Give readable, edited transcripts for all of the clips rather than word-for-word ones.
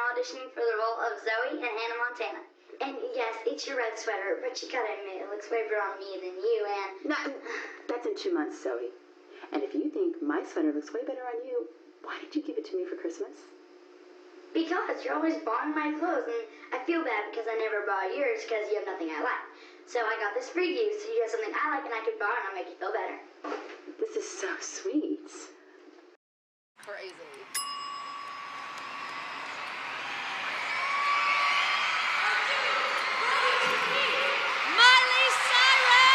auditioning for the role of Zoe in Hannah Montana. And yes, it's your red sweater, but you gotta admit it looks way better on me than you, and... No, that's in 2 months, Zoe. And if you think my sweater looks way better on you, why did you give it to me for Christmas? Because you're always buying my clothes, and I feel bad because I never bought yours because you have nothing I like. So I got this for you, so you have something I like and I could buy and I'll make you feel better. This is so sweet. Crazy. Miley Cyrus!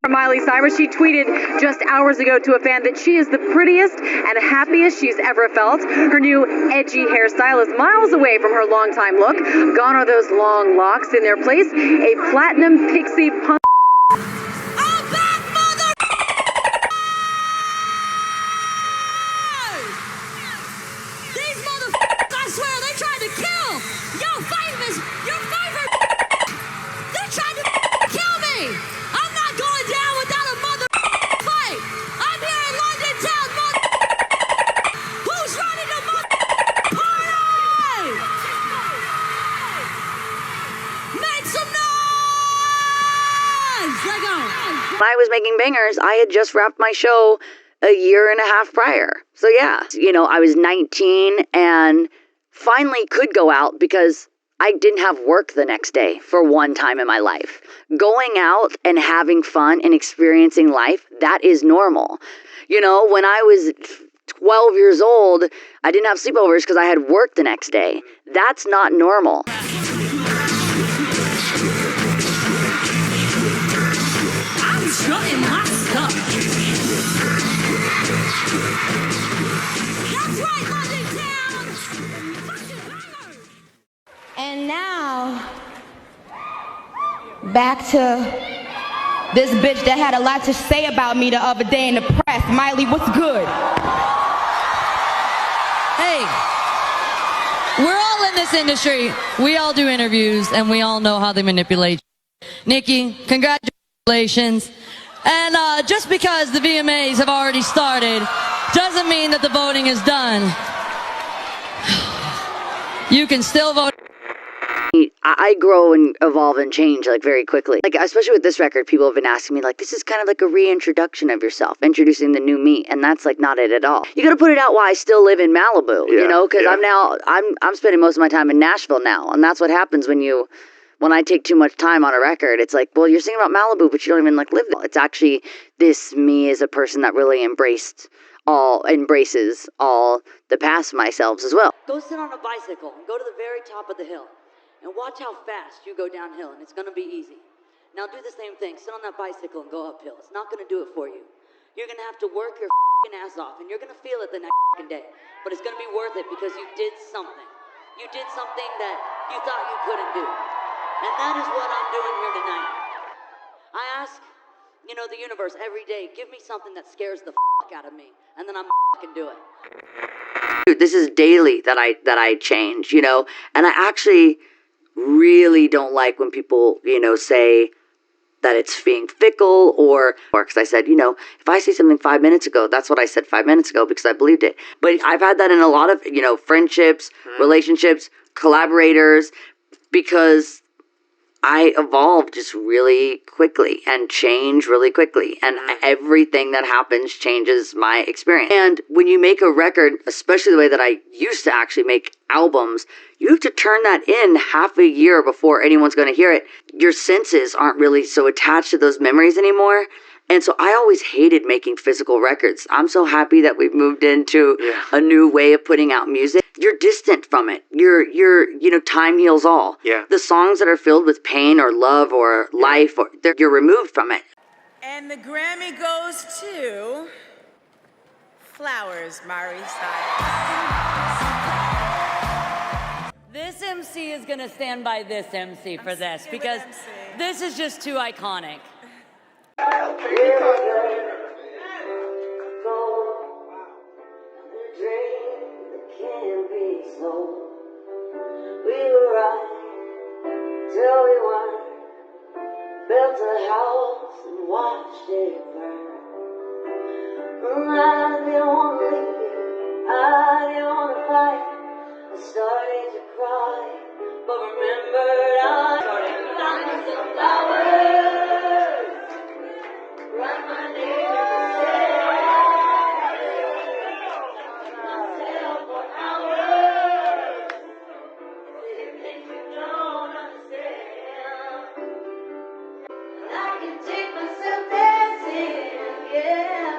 Miley Cyrus, she tweeted just hours ago to a fan that she is the prettiest and happiest she's ever felt. Her new edgy hairstyle is miles away from her longtime look. Gone are those long locks. In their place, a platinum pixie punk. These motherfuckers, I swear, they tried to kill your famous, they tried to kill me. I'm not going down without a fight. I'm here in London town, who's running the party? Make some noise. Let go. When I was making Bangers, I had just wrapped my show a year and a half prior. So yeah, I was 19 and finally could go out because I didn't have work the next day for one time in my life. Going out and having fun and experiencing life, that is normal. When I was 12 years old, I didn't have sleepovers because I had work the next day. That's not normal. I'm shutting my stuff. That's right, London town. Fucking bangers. And now, back to this bitch that had a lot to say about me the other day in the press. Miley, what's good? Hey, we're all in this industry. We all do interviews, and we all know how they manipulate. Nikki, congratulations. And just because the VMAs have already started doesn't mean that the voting is done. You can still vote. I grow and evolve and change very quickly. Especially with this record, people have been asking me this is kind of like a reintroduction of yourself, introducing the new me, and that's not it at all. You got to put it out while I still live in Malibu, because I'm spending most of my time in Nashville now, and that's what happens when I take too much time on a record. It's well, you're singing about Malibu, but you don't even live there. It's actually this me as a person that really embraces all the past myself as well. Go sit on a bicycle and go to the very top of the hill. And watch how fast you go downhill, and it's going to be easy. Now do the same thing. Sit on that bicycle and go uphill. It's not going to do it for you. You're going to have to work your ass off, and you're going to feel it the next day. But it's going to be worth it because you did something. You did something that you thought you couldn't do. And that is what I'm doing here tonight. I ask, the universe every day, give me something that scares the out of me, and then I'm fucking do it. Dude, this is daily that I change, and I actually really don't like when people, say that it's being fickle or because I said, if I say something 5 minutes ago, that's what I said 5 minutes ago because I believed it. But I've had that in a lot of, friendships, relationships, collaborators, because I evolve just really quickly and change really quickly. And everything that happens changes my experience. And when you make a record, especially the way that I used to actually make albums, you have to turn that in half a year before anyone's going to hear it. Your senses aren't really so attached to those memories anymore. And so I always hated making physical records. I'm so happy that we've moved into a new way of putting out music. You're distant from it. You're time heals all. Yeah. The songs that are filled with pain or love or life, you're removed from it. And the Grammy goes to Flowers, Miley Cyrus. This MC is going to stand by this MC for this because this is just too iconic. We were right till we weren't. Built a house and watched it burn. I didn't want to leave you, I didn't want to fight. I started to cry, but remembered I started finding some flowers. Write my name in the sand. Myself for hours. Things you don't understand. I can take myself dancing, yeah,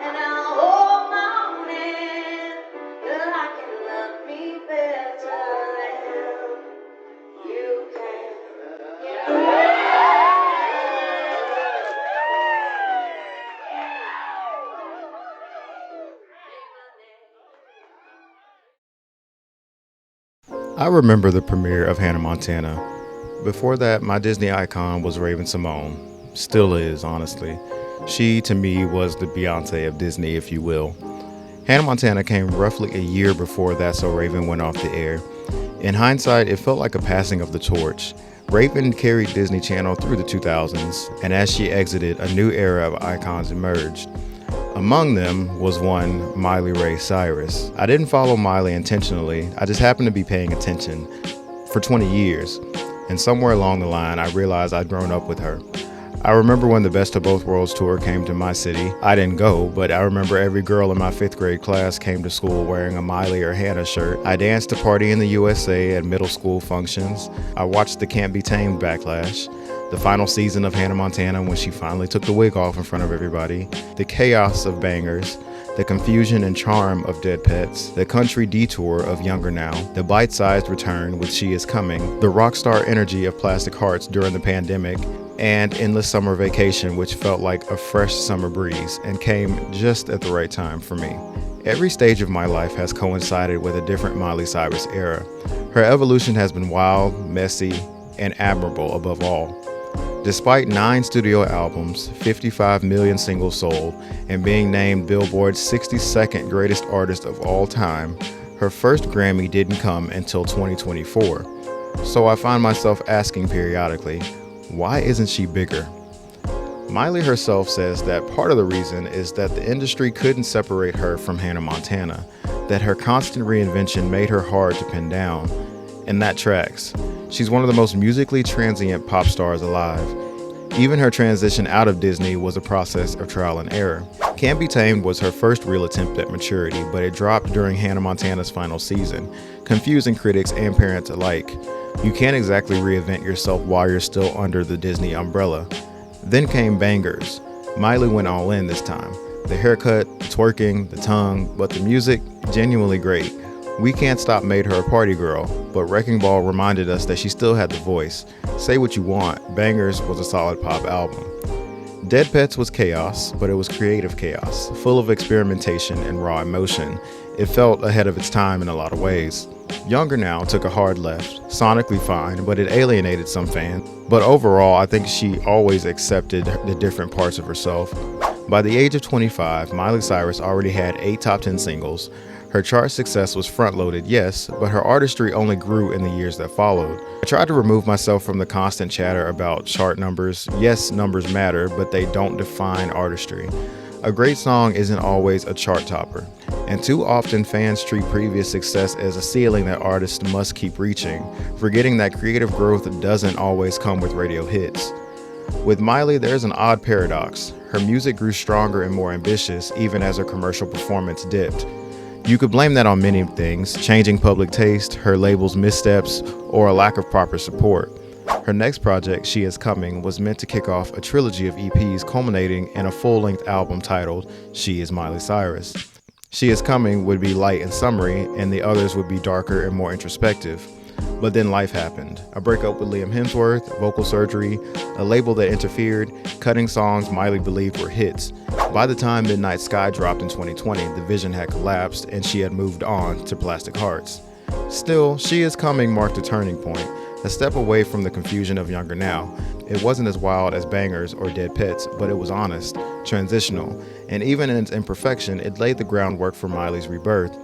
and I'll hold my own hand, that I can love me better than you can. I remember the premiere of Hannah Montana. Before that, my Disney icon was Raven-Symoné. Still is, honestly. She, to me, was the Beyonce of Disney, if you will. Hannah Montana came roughly a year before That's So Raven went off the air. In hindsight, it felt like a passing of the torch. Raven carried Disney Channel through the 2000s, and as she exited, a new era of icons emerged. Among them was one Miley Cyrus. I didn't follow Miley intentionally, I just happened to be paying attention for 20 years, and somewhere along the line I realized I'd grown up with her. I remember when the Best of Both Worlds tour came to my city. I didn't go, but I remember every girl in my 5th grade class came to school wearing a Miley or Hannah shirt. I danced to Party in the USA at middle school functions. I watched the Can't Be Tamed backlash. The final season of Hannah Montana when she finally took the wig off in front of everybody, the chaos of Bangers, the confusion and charm of Dead Pets, the country detour of Younger Now, the bite-sized return with She Is Coming, the rock star energy of Plastic Hearts during the pandemic, and Endless Summer Vacation, which felt like a fresh summer breeze and came just at the right time for me. Every stage of my life has coincided with a different Miley Cyrus era. Her evolution has been wild, messy, and admirable above all. Despite 9 studio albums, 55 million singles sold, and being named Billboard's 62nd greatest artist of all time, her first Grammy didn't come until 2024. So I find myself asking periodically, why isn't she bigger? Miley herself says that part of the reason is that the industry couldn't separate her from Hannah Montana, that her constant reinvention made her hard to pin down. And that tracks. She's one of the most musically transient pop stars alive. Even her transition out of Disney was a process of trial and error. Can't Be Tamed was her first real attempt at maturity, but it dropped during Hannah Montana's final season, confusing critics and parents alike. You can't exactly reinvent yourself while you're still under the Disney umbrella. Then came Bangers. Miley went all in this time. The haircut, the twerking, the tongue, but the music, genuinely great. We Can't Stop made her a party girl, but Wrecking Ball reminded us that she still had the voice. Say What You Want, Bangers was a solid pop album. Dead Pets was chaos, but it was creative chaos, full of experimentation and raw emotion. It felt ahead of its time in a lot of ways. Younger Now took a hard left, sonically fine, but it alienated some fans. But overall, I think she always accepted the different parts of herself. By the age of 25, Miley Cyrus already had 8 top 10 singles. Her chart success was front-loaded, yes, but her artistry only grew in the years that followed. I tried to remove myself from the constant chatter about chart numbers. Yes, numbers matter, but they don't define artistry. A great song isn't always a chart topper, and too often fans treat previous success as a ceiling that artists must keep reaching, forgetting that creative growth doesn't always come with radio hits. With Miley, there's an odd paradox. Her music grew stronger and more ambitious, even as her commercial performance dipped. You could blame that on many things, changing public taste, her label's missteps, or a lack of proper support. Her next project, She Is Coming, was meant to kick off a trilogy of EPs culminating in a full-length album titled She Is Miley Cyrus. She Is Coming would be light and summery, and the others would be darker and more introspective. But then life happened. A breakup with Liam Hemsworth, vocal surgery, a label that interfered, cutting songs Miley believed were hits. By the time Midnight Sky dropped in 2020, the vision had collapsed and she had moved on to Plastic Hearts. Still, She Is Coming marked a turning point, a step away from the confusion of Younger Now. It wasn't as wild as Bangers or Dead Pets, but it was honest, transitional, and even in its imperfection, it laid the groundwork for Miley's rebirth.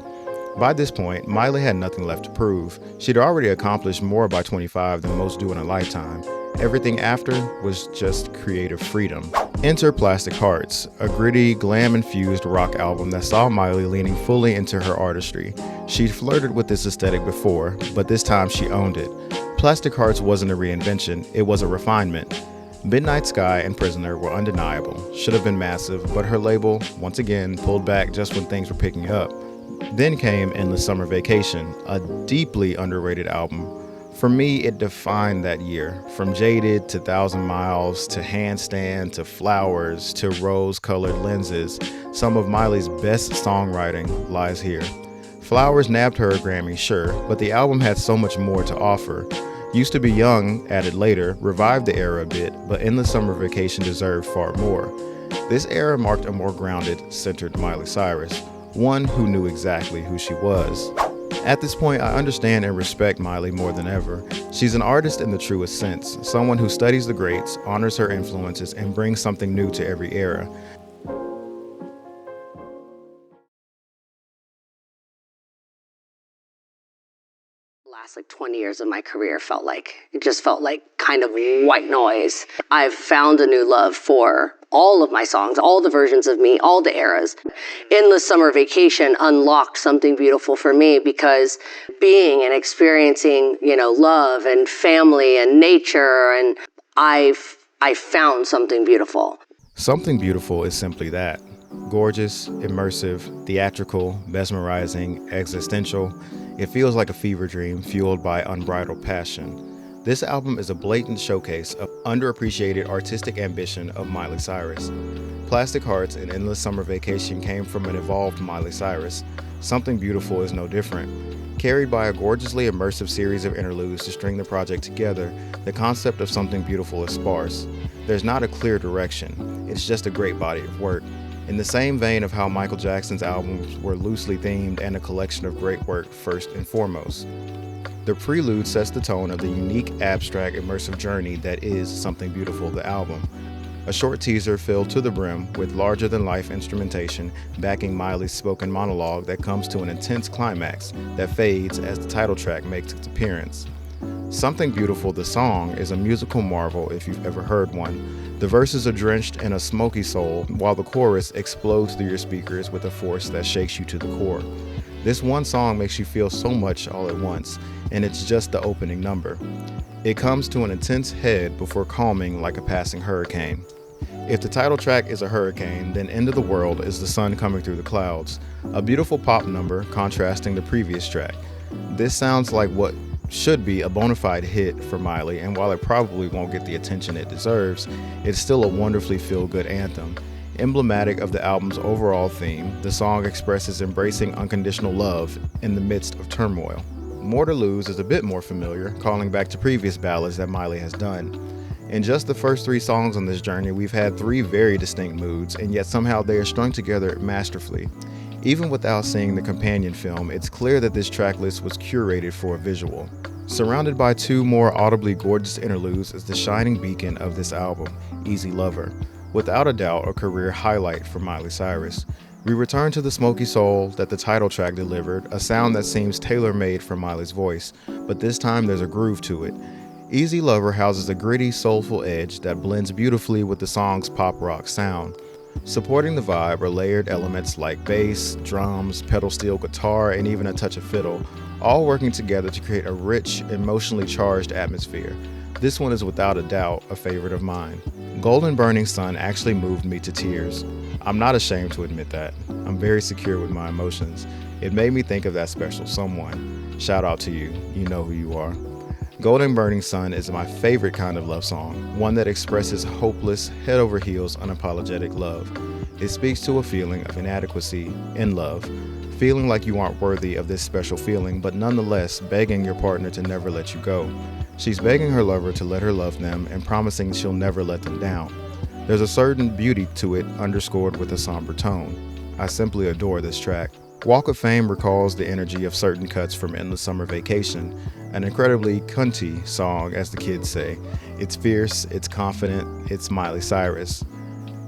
By this point, Miley had nothing left to prove. She'd already accomplished more by 25 than most do in a lifetime. Everything after was just creative freedom. Enter Plastic Hearts, a gritty, glam-infused rock album that saw Miley leaning fully into her artistry. She'd flirted with this aesthetic before, but this time she owned it. Plastic Hearts wasn't a reinvention, it was a refinement. Midnight Sky and Prisoner were undeniable, should have been massive, but her label, once again, pulled back just when things were picking up. Then came Endless Summer Vacation, a deeply underrated album. For me, it defined that year. From Jaded to 1,000 Miles to Handstand to Flowers to Rose-Colored Lenses, some of Miley's best songwriting lies here. Flowers nabbed her a Grammy, sure, but the album had so much more to offer. Used to Be Young, added later, revived the era a bit, but Endless Summer Vacation deserved far more. This era marked a more grounded, centered Miley Cyrus, one who knew exactly who she was. At this point, I understand and respect Miley more than ever. She's an artist in the truest sense, someone who studies the greats, honors her influences, and brings something new to every era. Last 20 years of my career it just felt like kind of white noise. I've found a new love for all of my songs, all the versions of me, all the eras. Endless Summer Vacation unlocked something beautiful for me because being and experiencing, love and family and nature, and I found something beautiful. Something beautiful is simply that. Gorgeous, immersive, theatrical, mesmerizing, existential. It feels like a fever dream fueled by unbridled passion. This album is a blatant showcase of underappreciated artistic ambition of Miley Cyrus. Plastic Hearts and Endless Summer Vacation came from an evolved Miley Cyrus. Something Beautiful is no different. Carried by a gorgeously immersive series of interludes to string the project together, the concept of Something Beautiful is sparse. There's not a clear direction. It's just a great body of work. In the same vein of how Michael Jackson's albums were loosely themed and a collection of great work first and foremost. The prelude sets the tone of the unique, abstract, immersive journey that is Something Beautiful, the album. A short teaser filled to the brim with larger-than-life instrumentation backing Miley's spoken monologue that comes to an intense climax that fades as the title track makes its appearance. Something Beautiful, the song, is a musical marvel if you've ever heard one. The verses are drenched in a smoky soul, while the chorus explodes through your speakers with a force that shakes you to the core. This one song makes you feel so much all at once, and it's just the opening number. It comes to an intense head before calming like a passing hurricane. If the title track is a hurricane, then End of the World is the sun coming through the clouds, a beautiful pop number contrasting the previous track. This sounds like what should be a bona fide hit for Miley, and while it probably won't get the attention it deserves, it's still a wonderfully feel-good anthem. Emblematic of the album's overall theme, the song expresses embracing unconditional love in the midst of turmoil. More to Lose is a bit more familiar, calling back to previous ballads that Miley has done. In just the first 3 songs on this journey, we've had 3 very distinct moods, and yet somehow they are strung together masterfully. Even without seeing the companion film, it's clear that this track list was curated for a visual. Surrounded by 2 more audibly gorgeous interludes is the shining beacon of this album, Easy Lover. Without a doubt, a career highlight for Miley Cyrus. We return to the smoky soul that the title track delivered, a sound that seems tailor-made for Miley's voice, but this time there's a groove to it. Easy Lover houses a gritty, soulful edge that blends beautifully with the song's pop rock sound. Supporting the vibe are layered elements like bass, drums, pedal steel guitar, and even a touch of fiddle, all working together to create a rich, emotionally charged atmosphere. This one is without a doubt a favorite of mine. Golden Burning Sun actually moved me to tears. I'm not ashamed to admit that. I'm very secure with my emotions. It made me think of that special someone. Shout out to you. You know who you are. Golden Burning Sun is my favorite kind of love song, one that expresses hopeless, head over heels, unapologetic love. It speaks to a feeling of inadequacy in love, feeling like you aren't worthy of this special feeling, but nonetheless begging your partner to never let you go. She's begging her lover to let her love them and promising she'll never let them down. There's a certain beauty to it, underscored with a somber tone. I simply adore this track. Walk of Fame recalls the energy of certain cuts from Endless Summer Vacation, an incredibly cunty song, as the kids say. It's fierce, it's confident, it's Miley Cyrus.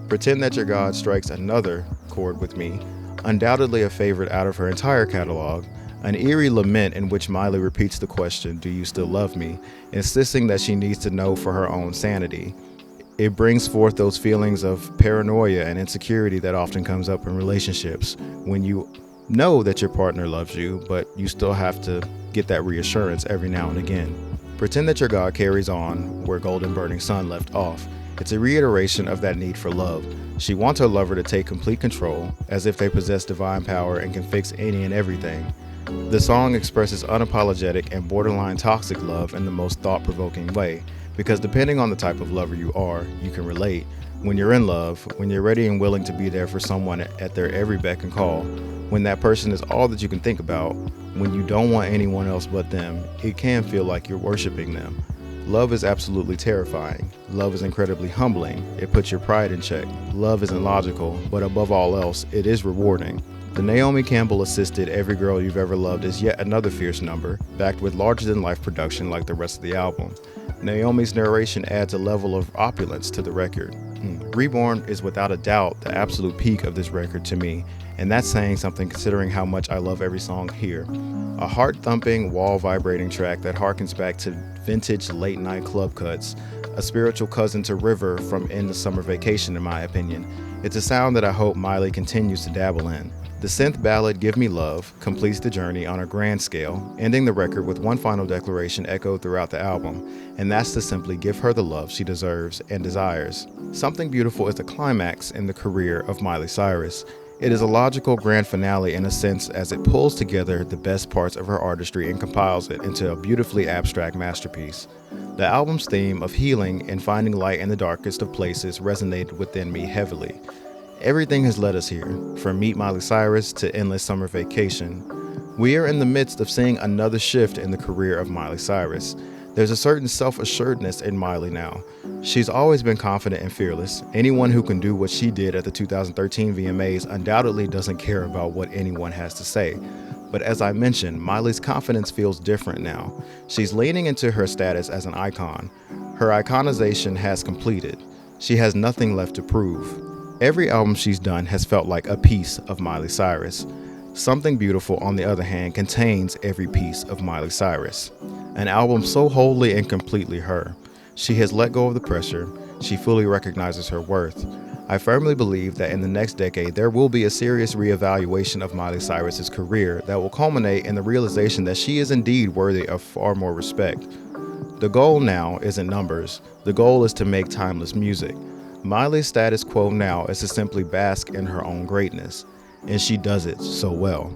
Pretend That Your God strikes another chord with me, undoubtedly a favorite out of her entire catalog, an eerie lament in which Miley repeats the question, "Do you still love me?" insisting that she needs to know for her own sanity. It brings forth those feelings of paranoia and insecurity that often comes up in relationships when you know that your partner loves you, but you still have to get that reassurance every now and again. Pretend That Your God carries on where Golden Burning Sun left off. It's a reiteration of that need for love. She wants her lover to take complete control, as if they possess divine power and can fix any and everything. The song expresses unapologetic and borderline toxic love in the most thought-provoking way, because depending on the type of lover you are, you can relate. When you're in love, when you're ready and willing to be there for someone at their every beck and call, when that person is all that you can think about, when you don't want anyone else but them, it can feel like you're worshiping them. Love is absolutely terrifying. Love is incredibly humbling. It puts your pride in check. Love isn't logical, but above all else, it is rewarding. The Naomi Campbell assisted Every Girl You've Ever Loved is yet another fierce number, backed with larger-than-life production like the rest of the album. Naomi's narration adds a level of opulence to the record. Reborn is without a doubt the absolute peak of this record to me, and that's saying something considering how much I love every song here. A heart-thumping, wall-vibrating track that harkens back to vintage late-night club cuts, a spiritual cousin to River from Endless Summer Vacation in my opinion. It's a sound that I hope Miley continues to dabble in. The synth ballad Give Me Love completes the journey on a grand scale, ending the record with one final declaration echoed throughout the album, and that's to simply give her the love she deserves and desires. Something Beautiful is the climax in the career of Miley Cyrus. It is a logical grand finale in a sense, as it pulls together the best parts of her artistry and compiles it into a beautifully abstract masterpiece. The album's theme of healing and finding light in the darkest of places resonated within me heavily. Everything has led us here, from Meet Miley Cyrus to Endless Summer Vacation. We are in the midst of seeing another shift in the career of Miley Cyrus. There's a certain self-assuredness in Miley now. She's always been confident and fearless. Anyone who can do what she did at the 2013 VMAs undoubtedly doesn't care about what anyone has to say. But as I mentioned, Miley's confidence feels different now. She's leaning into her status as an icon. Her iconization has completed. She has nothing left to prove. Every album she's done has felt like a piece of Miley Cyrus. Something Beautiful, on the other hand, contains every piece of Miley Cyrus. An album so wholly and completely her. She has let go of the pressure. She fully recognizes her worth. I firmly believe that in the next decade, there will be a serious reevaluation of Miley Cyrus's career that will culminate in the realization that she is indeed worthy of far more respect. The goal now isn't numbers. The goal is to make timeless music. Miley's status quo now is to simply bask in her own greatness, and she does it so well.